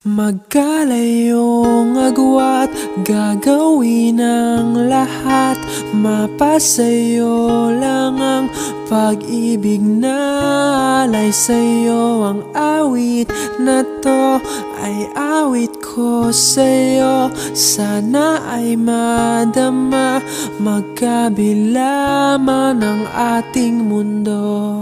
Magkalayong agwat, gagawin ang lahat. Mapasayo lang ang pag-ibig na alay sa'yo. Ang awit na to ay awit ko sa'yo. Sana ay madama, magkabila man ang ating mundo.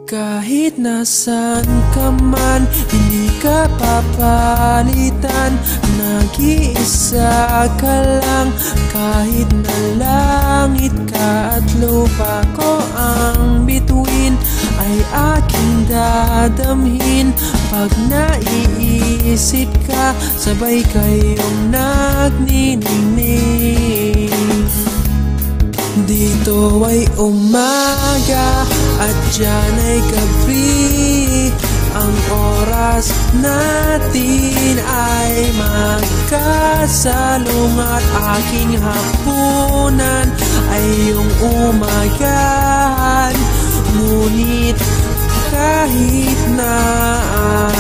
Kahit nasan ka man, hindi ka papalitan. Nag-iisa ka lang, kahit na langit ka at lupa ko ang bituin, ay aking dadamhin. Pag naiisip ka, sabay kayong nagniningning. Dito ay umaga at dyan ay gabi. Ang oras natin ay magkasalungat. Aking hapunan ay iyong umagahan. Ngunit kahit na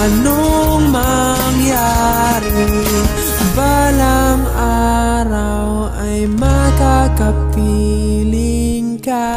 anong mangyari, balang araw ay makakapiling ka.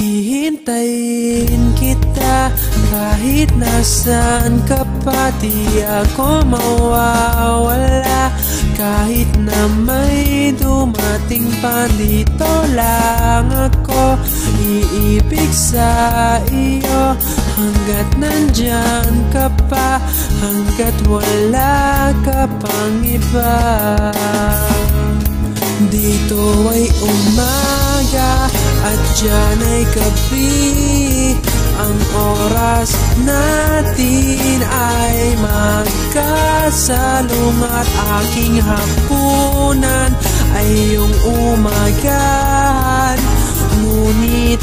Hihintayin kita kahit nasaan ka pa. Di ako mawawala kahit na may dumating pa. Dito lang ako iibig sa iyo hanggat nandyan ka pa, hanggat wala ka pang iba. Dito ay umaga at dyan ay gabi. Ang oras natin ay magkasalungat. Aking hapunan ay iyong umagahan. Ngunit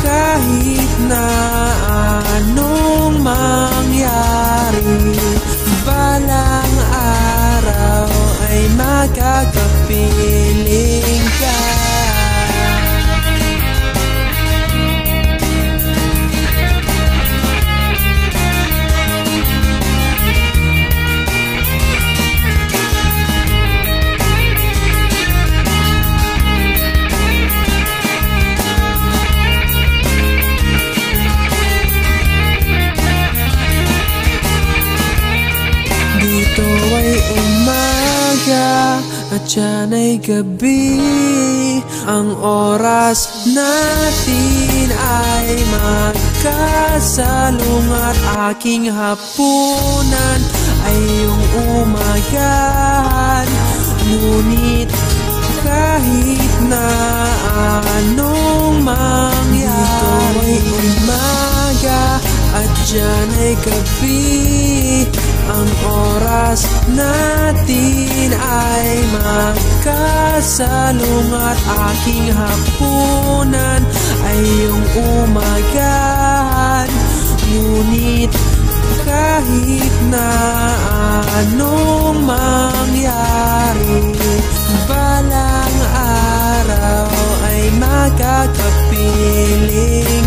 kahit na anong mangyari, balang araw ay makakapiling ka. Dito ay umaga at dyan ay gabi. Ang oras natin ay magkasalungat. Aking hapunan ay iyong umagahan. Ngunit kahit na anong mangyari, dito ay umaga at dyan ay gabi. Ang oras natin ay magkasalungat. Aking hapunan ay iyong umagahan. Ngunit kahit na anong mangyari, balang araw ay makakapiling